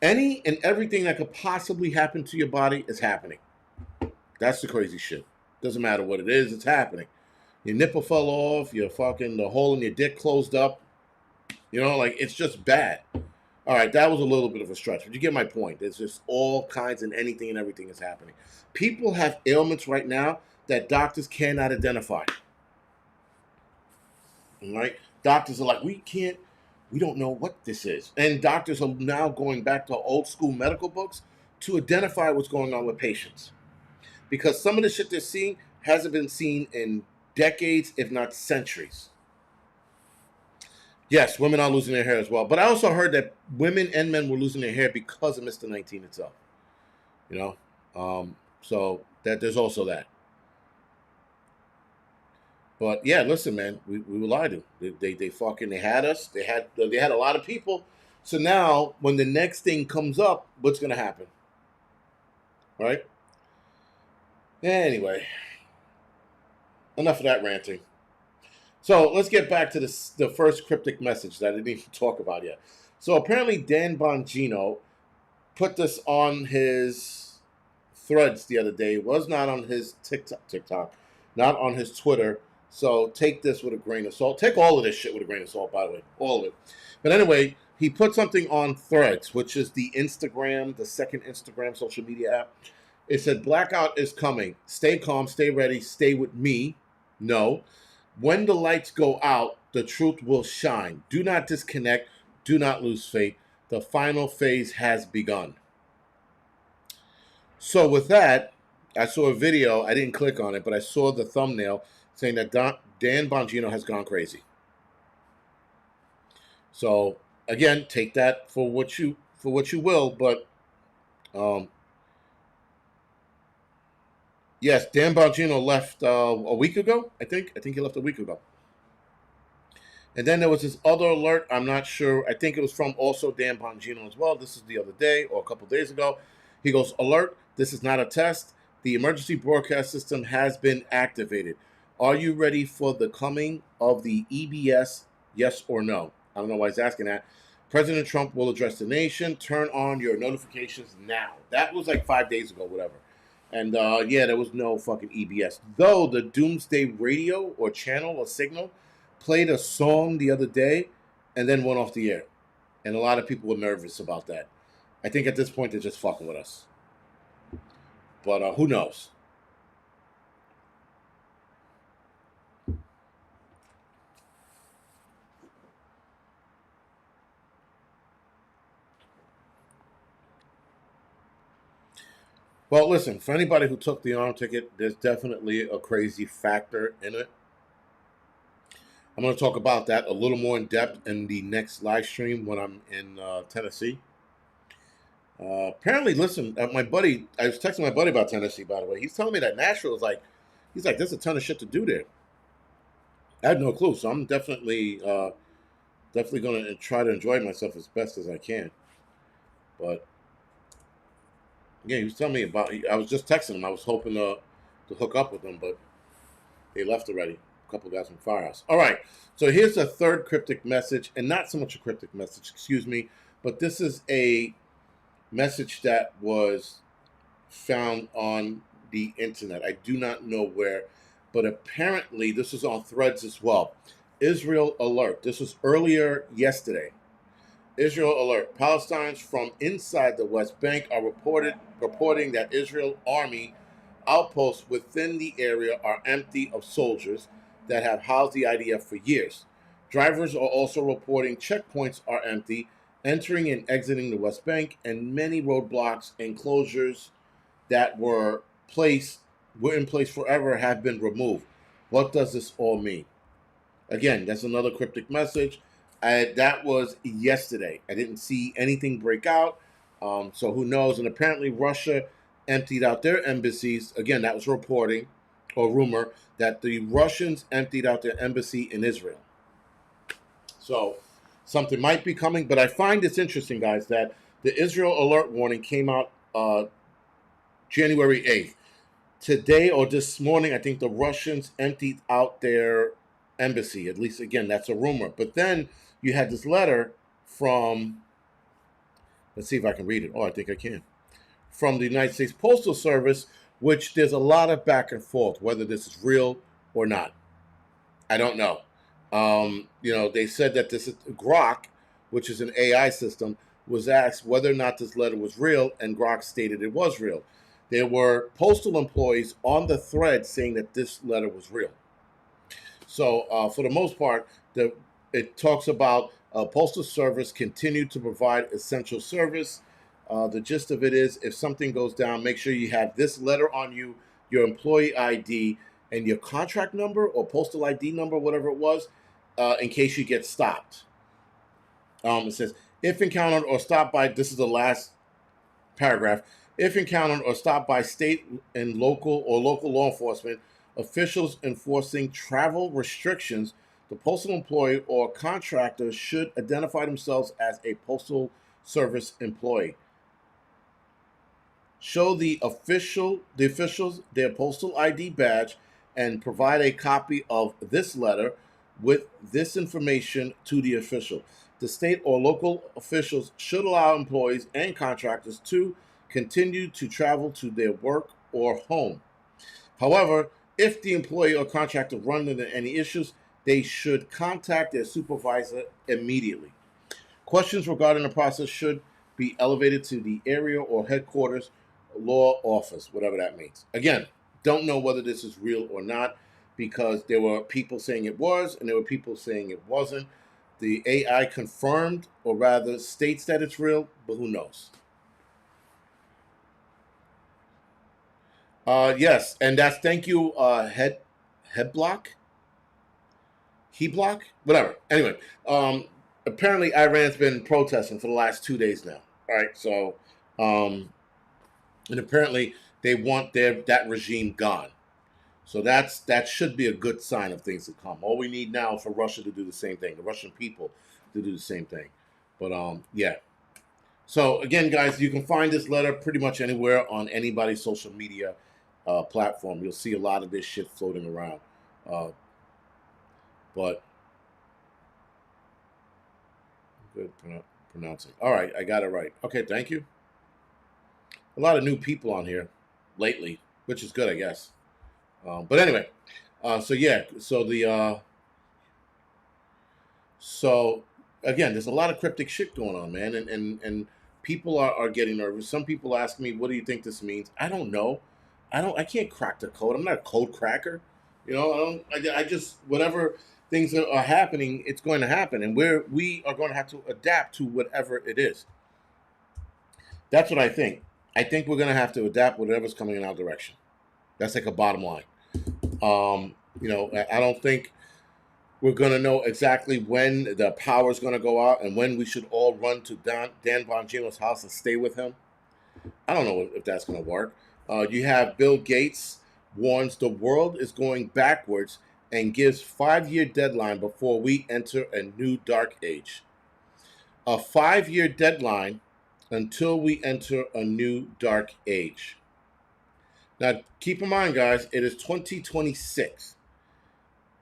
any and everything that could possibly happen to your body is happening. That's the crazy shit. Doesn't matter what it is, it's happening. Your nipple fell off. The hole in your dick closed up. Like, it's just bad. All right, that was a little bit of a stretch, but you get my point. There's just all kinds and anything and everything is happening. People have ailments right now that doctors cannot identify. All right? Doctors are like, we don't know what this is. And doctors are now going back to old school medical books to identify what's going on with patients. Because some of the shit they're seeing hasn't been seen in decades, if not centuries. Yes, women are losing their hair as well. But I also heard that women and men were losing their hair because of Mr. 19 itself. You know? So that there's also that. But yeah, listen, man, we were lied to. They had us. They had a lot of people. So now when the next thing comes up, what's gonna happen? Right? Anyway. Enough of that ranting. So let's get back to the first cryptic message that I didn't even talk about yet. So apparently Dan Bongino put this on his threads the other day. It was not on his TikTok, not on his Twitter. So take this with a grain of salt. Take all of this shit with a grain of salt, by the way. All of it. But anyway, he put something on Threads, which is the second Instagram social media app. It said, blackout is coming. Stay calm, stay ready, stay with me. No. When the lights go out, the truth will shine. Do not disconnect. Do not lose faith. The final phase has begun. So with that, I saw a video. I didn't click on it, but I saw the thumbnail saying that Dan Bongino has gone crazy. So again, take that for what you will. But um, yes, Dan Bongino left a week ago. I think he left a week ago. And then there was this other alert. I'm not sure. I think it was from also Dan Bongino as well. This is the other day or a couple days ago. He goes, "Alert, this is not a test. The emergency broadcast system has been activated. Are you ready for the coming of the EBS? Yes or no?" I don't know why he's asking that. President Trump will address the nation. Turn on your notifications now. That was like 5 days ago, whatever. And yeah, there was no fucking EBS. Though the Doomsday Radio or channel or signal played a song the other day and then went off the air. And a lot of people were nervous about that. I think at this point they're just fucking with us. But who knows? Well, listen, for anybody who took the arm ticket, there's definitely a crazy factor in it. I'm going to talk about that a little more in depth in the next live stream when I'm in Tennessee. Apparently, listen, my buddy, I was texting my buddy about Tennessee, by the way. He's telling me that Nashville is like, he's like, there's a ton of shit to do there. I had no clue, so I'm definitely going to try to enjoy myself as best as I can. But yeah, he was telling me about. I was just texting him. I was hoping to hook up with them, but they left already. A couple of guys from Firehouse. All right, so here's a third cryptic message, and not so much a cryptic message, excuse me, but this is a message that was found on the internet. I do not know where, but apparently this is on Threads as well. Israel alert. This was earlier yesterday. Israel alert. Palestinians from inside the West Bank are reporting that Israel army outposts within the area are empty of soldiers that have housed the IDF for years. Drivers are also reporting checkpoints are empty, entering and exiting the West Bank, and many roadblocks and closures that were in place forever have been removed. What does this all mean? Again, that's another cryptic message. That was yesterday. I didn't see anything break out. So who knows? And apparently Russia emptied out their embassies. Again, that was reporting or rumor that the Russians emptied out their embassy in Israel. So something might be coming. But I find this interesting, guys, that the Israel alert warning came out January 8th. Today or this morning, I think the Russians emptied out their embassy. At least, again, that's a rumor. But then you had this letter from, let's see if I can read it. Oh, I think I can. From the United States Postal Service, which there's a lot of back and forth, whether this is real or not. I don't know. They said that this is Grok, which is an AI system, was asked whether or not this letter was real, and Grok stated it was real. There were postal employees on the thread saying that this letter was real. So, for the most part, it talks about postal service continued to provide essential service. The gist of it is, if something goes down, make sure you have this letter on you, your employee ID, and your contract number or postal ID number, whatever it was, in case you get stopped. It says, if encountered or stopped by, this is the last paragraph, if encountered or stopped by state and local law enforcement officials enforcing travel restrictions, the postal employee or contractor should identify themselves as a postal service employee. Show the officials their postal ID badge and provide a copy of this letter with this information to the official. The state or local officials should allow employees and contractors to continue to travel to their work or home. However, if the employee or contractor run into any issues, they should contact their supervisor immediately. Questions regarding the process should be elevated to the area or headquarters law office, whatever that means. Again, don't know whether this is real or not, because there were people saying it was and there were people saying it wasn't. The AI confirmed, or rather states that it's real, but who knows? Yes, and that's, thank you, Headblock. He block? Whatever. Anyway, um, apparently Iran's been protesting for the last 2 days now. All right, so um, and apparently they want that regime gone. So that should be a good sign of things to come. All we need now is for Russia to do the same thing, the Russian people to do the same thing. But yeah. So again, guys, you can find this letter pretty much anywhere on anybody's social media platform. You'll see a lot of this shit floating around. Uh, but good pronouncing. All right, I got it right. Okay, thank you. A lot of new people on here lately, which is good, I guess. But anyway, so yeah, so again, there's a lot of cryptic shit going on, man, and people are getting nervous. Some people ask me, "What do you think this means?" I don't know. I can't crack the code. I'm not a code cracker. You know, I just whatever things that are happening, it's going to happen, and we are going to have to adapt to whatever it is. That's what I think. I think we're going to have to adapt whatever's coming in our direction. That's like a bottom line. I don't think we're going to know exactly when the power is going to go out and when we should all run to Dan Bongino's house and stay with him. I don't know if that's going to work. You have Bill Gates warns the world is going backwards and gives 5-year deadline before we enter a new dark age. A 5-year deadline until we enter a new dark age. Now, keep in mind, guys, it is 2026.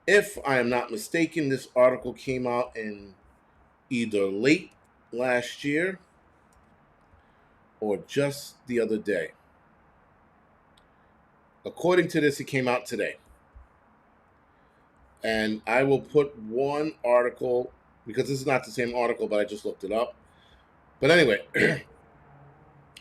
If I am not mistaken, this article came out in either late last year or just the other day. According to this, it came out today. And I will put one article, because this is not the same article, but I just looked it up. But anyway,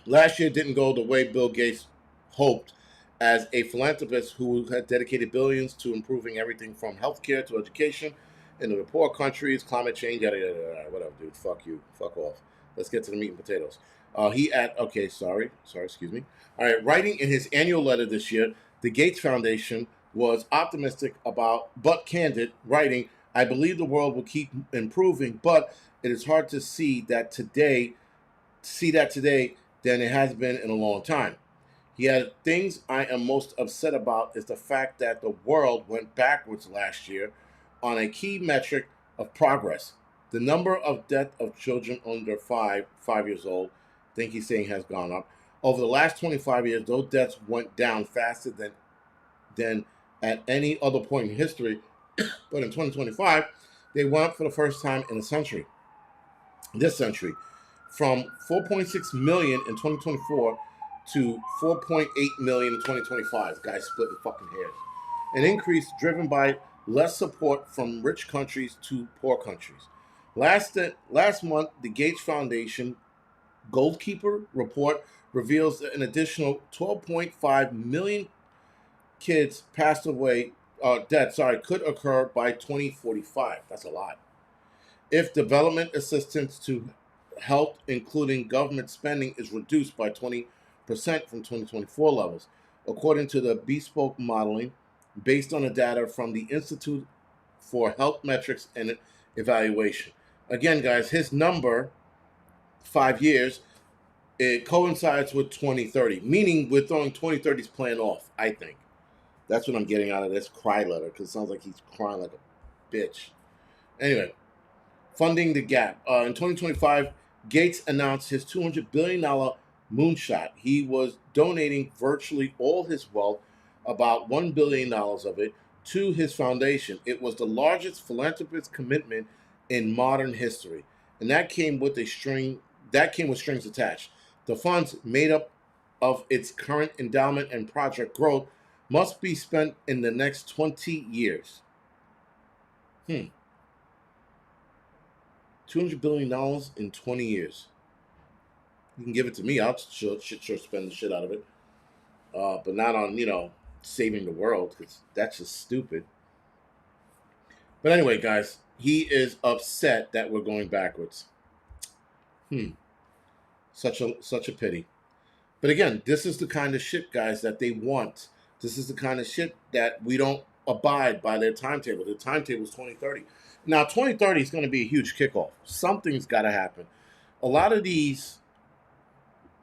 last year didn't go the way Bill Gates hoped, as a philanthropist who had dedicated billions to improving everything from healthcare to education in the poor countries, climate change, yada, yada, yada, whatever, dude. Fuck you. Fuck off. Let's get to the meat and potatoes. Excuse me. All right, writing in his annual letter this year, the Gates Foundation was optimistic about, but candid, writing, I believe the world will keep improving, but it is hard to see that today than it has been in a long time. He had things I am most upset about is the fact that the world went backwards last year on a key metric of progress. The number of deaths of children under 5 years old, I think he's saying has gone up. Over the last 25 years, those deaths went down faster than at any other point in history. But in 2025, they went up for the first time in this century, from 4.6 million in 2024 to 4.8 million in 2025. Guys splitting fucking hairs. An increase driven by less support from rich countries to poor countries. Last month, the Gates Foundation Goalkeeper report reveals that an additional 12.5 million kids passed away, could occur by 2045. That's a lot. If development assistance to health, including government spending, is reduced by 20% from 2024 levels, according to the bespoke modeling based on the data from the Institute for Health Metrics and Evaluation. Again, guys, his number, 5 years, it coincides with 2030, meaning we're throwing 2030's plan off, I think. That's what I'm getting out of this cry letter, because it sounds like he's crying like a bitch. Anyway, funding the gap. In 2025, Gates announced his $200 billion moonshot. He was donating virtually all his wealth, about $1 billion of it, to his foundation. It was the largest philanthropist commitment in modern history, and that came with strings attached. The funds, made up of its current endowment and project growth, must be spent in the next 20 years. $200 billion in 20 years. You can give it to me. I'll sure spend the shit out of it. But not on, saving the world, because that's just stupid. But anyway, guys, he is upset that we're going backwards. Such a pity. But again, this is the kind of shit, guys, that they want. This is the kind of shit that we don't abide by their timetable. Their timetable is 2030. Now, 2030 is going to be a huge kickoff. Something's got to happen. A lot of these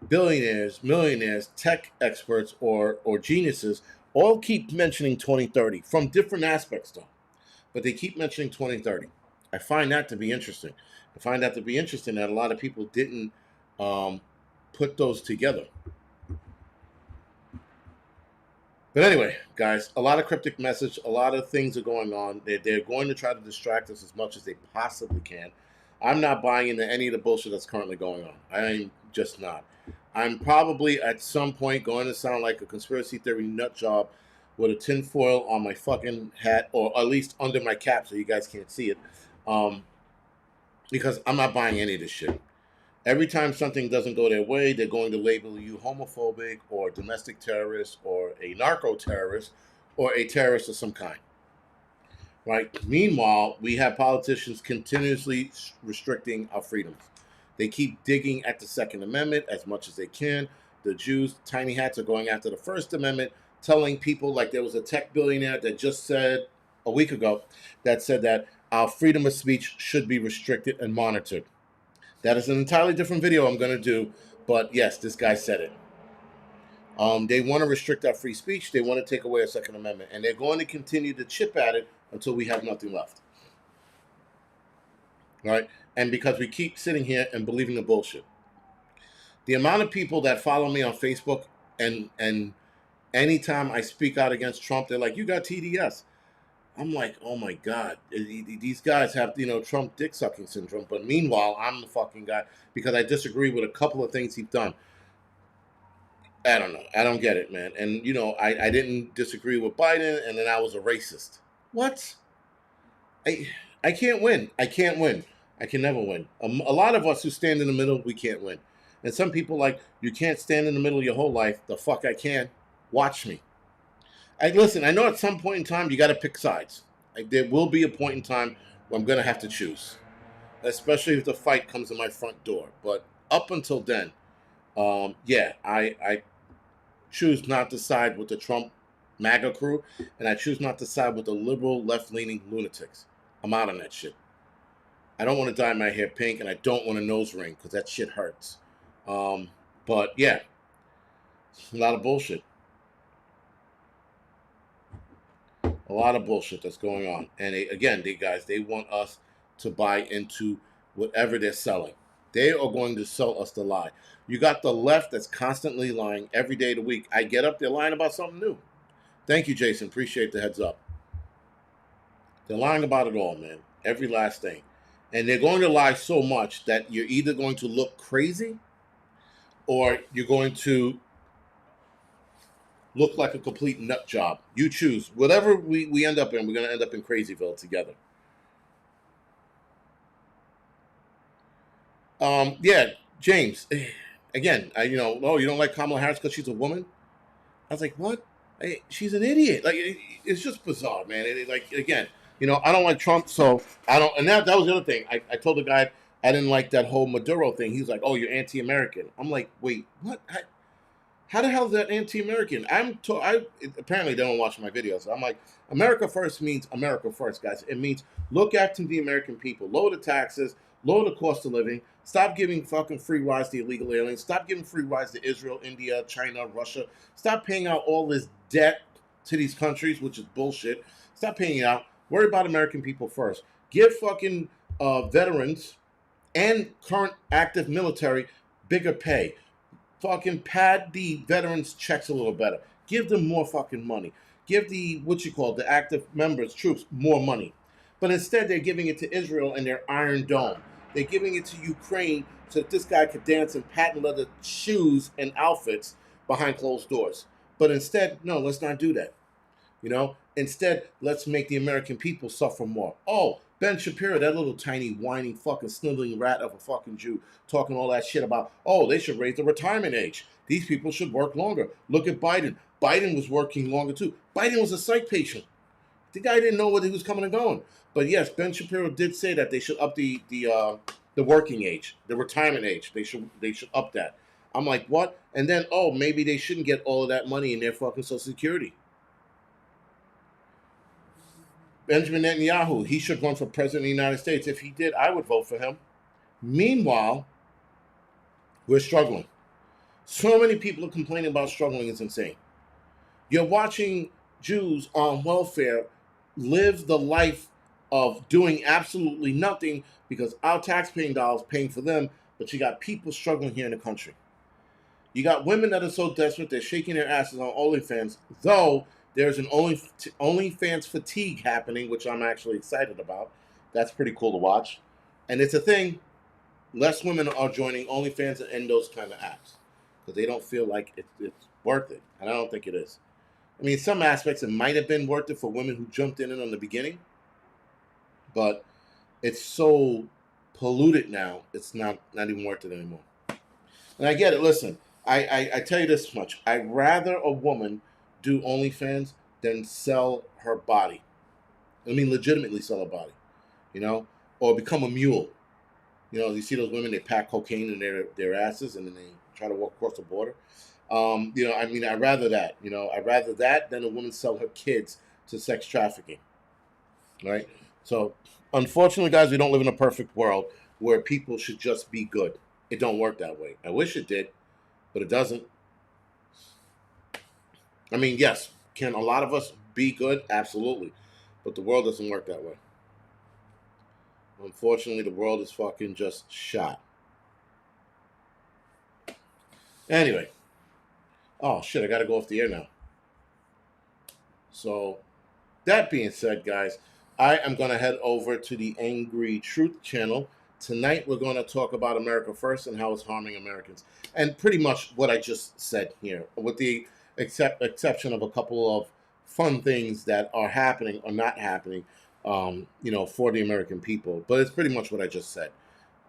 billionaires, millionaires, tech experts, or geniuses all keep mentioning 2030 from different aspects, though. But they keep mentioning 2030. I find that to be interesting. I find that to be interesting that a lot of people didn't put those together. But anyway, guys, a lot of cryptic message, a lot of things are going on. They're going to try to distract us as much as they possibly can. I'm not buying into any of the bullshit that's currently going on. I'm just not. I'm probably at some point going to sound like a conspiracy theory nut job with a tinfoil on my fucking hat, or at least under my cap so you guys can't see it. Because I'm not buying any of this shit. Every time something doesn't go their way, they're going to label you homophobic or domestic terrorist or a narco terrorist or a terrorist of some kind. Right? Meanwhile, we have politicians continuously restricting our freedoms. They keep digging at the Second Amendment as much as they can. The Jews, tiny hats, are going after the First Amendment, telling people, like there was a tech billionaire that just said a week ago, that said that our freedom of speech should be restricted and monitored. That is an entirely different video I'm going to do, but yes, this guy said it. They want to restrict our free speech. They want to take away our Second Amendment, and they're going to continue to chip at it until we have nothing left. Right? And because we keep sitting here and believing the bullshit. The amount of people that follow me on Facebook, and anytime I speak out against Trump, they're like, you got TDS. I'm like, oh my God, these guys have, Trump dick sucking syndrome. But meanwhile, I'm the fucking guy because I disagree with a couple of things he's done. I don't know. I don't get it, man. And, I didn't disagree with Biden, and then I was a racist. What? I can't win. I can't win. I can never win. A lot of us who stand in the middle, we can't win. And some people like, you can't stand in the middle your whole life. The fuck I can. Watch me. Listen, I know at some point in time you got to pick sides. There will be a point in time where I'm going to have to choose, especially if the fight comes to my front door. But up until then, I choose not to side with the Trump MAGA crew, and I choose not to side with the liberal left-leaning lunatics. I'm out on that shit. I don't want to dye my hair pink, and I don't want a nose ring because that shit hurts. But yeah, a lot of bullshit. A lot of bullshit that's going on. And they want us to buy into whatever they're selling. They are going to sell us the lie. You got the left that's constantly lying every day of the week. I get up, they're lying about something new. Thank you, Jason. Appreciate the heads up. They're lying about it all, man. Every last thing. And they're going to lie so much that you're either going to look crazy or you're going to look like a complete nut job. You choose. Whatever we end up in, we're going to end up in Crazyville together. Yeah, James. Again, you don't like Kamala Harris because she's a woman? I was like, what? She's an idiot. Like, it's just bizarre, man. I don't like Trump, so I don't. And that was the other thing. I told the guy I didn't like that whole Maduro thing. He's like, oh, you're anti-American. I'm like, wait, what? How the hell is that anti-American? Apparently they don't watch my videos. So I'm like, America first means America first, guys. It means look after the American people. Lower the taxes, lower the cost of living. Stop giving fucking free rides to illegal aliens. Stop giving free rides to Israel, India, China, Russia. Stop paying out all this debt to these countries, which is bullshit. Stop paying it out. Worry about American people first. Give fucking veterans and current active military bigger pay. Fucking pad the veterans' checks a little better. Give them more fucking money. Give the active members, troops, more money. But instead, they're giving it to Israel and their Iron Dome. They're giving it to Ukraine so that this guy could dance in patent leather shoes and outfits behind closed doors. But instead, no, let's not do that. Instead, let's make the American people suffer more. Oh, Ben Shapiro, that little tiny whining fucking sniveling rat of a fucking Jew, talking all that shit about, they should raise the retirement age. These people should work longer. Look at Biden. Biden was working longer too. Biden was a psych patient. The guy didn't know where he was coming and going. But yes, Ben Shapiro did say that they should up the working age, the retirement age. They should up that. I'm like, what? And then, maybe they shouldn't get all of that money in their fucking Social Security. Benjamin Netanyahu, he should run for president of the United States. If he did, I would vote for him. Meanwhile, we're struggling. So many people are complaining about struggling. It's insane. You're watching Jews on welfare live the life of doing absolutely nothing because our taxpaying dollars paying for them, but you got people struggling here in the country. You got women that are so desperate they're shaking their asses on OnlyFans, though there's an OnlyFans fatigue happening, which I'm actually excited about. That's pretty cool to watch. And it's a thing. Less women are joining OnlyFans and those kind of apps because they don't feel like it's worth it. And I don't think it is. I mean, in some aspects, it might have been worth it for women who jumped in it on the beginning, but it's so polluted now, it's not even worth it anymore. And I get it. Listen, I tell you this much. I'd rather a woman do OnlyFans than sell her body. I mean, legitimately sell her body, or become a mule. You see those women, they pack cocaine in their asses and then they try to walk across the border. I mean, I'd rather that. I'd rather that than a woman sell her kids to sex trafficking. Right? So, unfortunately, guys, we don't live in a perfect world where people should just be good. It don't work that way. I wish it did, but it doesn't. I mean, yes, can a lot of us be good? Absolutely. But the world doesn't work that way. Unfortunately, the world is fucking just shot. Anyway. Oh, shit, I got to go off the air now. So, that being said, guys, I am going to head over to the Angry Truth channel. Tonight, we're going to talk about America First and how it's harming Americans. And pretty much what I just said here, with the exception of a couple of fun things that are happening or not happening, for the American people. But it's pretty much what I just said.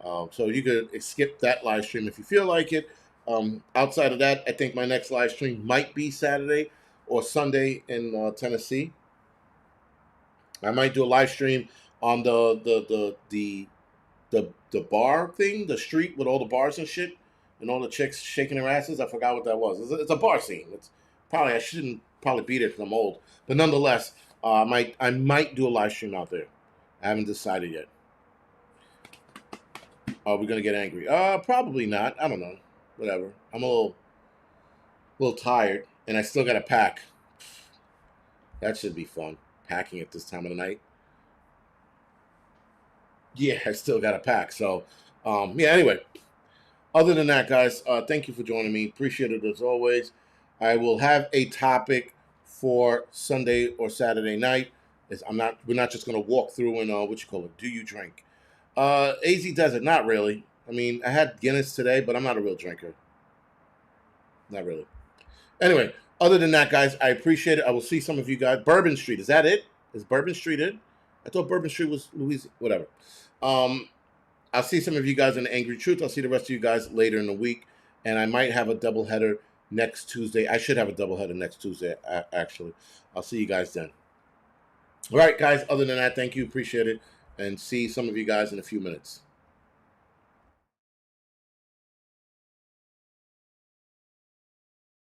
So you could skip that live stream if you feel like it. Outside of that, I think my next live stream might be Saturday or Sunday in Tennessee. I might do a live stream on the bar thing, the street with all the bars and shit, and all the chicks shaking their asses. I forgot what that was. It's a bar scene. I shouldn't probably be there because I'm old, but nonetheless, I might do a live stream out there. I haven't decided yet. Are we gonna get angry? Probably not. I don't know. Whatever. I'm a little tired, and I still got to pack. That should be fun. Packing at this time of the night. Yeah, I still got to pack. So, anyway. Other than that, guys, thank you for joining me. Appreciate it as always. I will have a topic for Sunday or Saturday night. We're not just going to walk through and, do you drink? AZ Desert, not really. I mean, I had Guinness today, but I'm not a real drinker. Not really. Anyway, other than that, guys, I appreciate it. I will see some of you guys. Bourbon Street, is that it? Is Bourbon Street it? I thought Bourbon Street was Louisiana. Whatever. I'll see some of you guys in the Angry Truth. I'll see the rest of you guys later in the week. And I might have a doubleheader next Tuesday. I should have a doubleheader next Tuesday, actually. I'll see you guys then. All right, guys. Other than that, thank you. Appreciate it. And see some of you guys in a few minutes.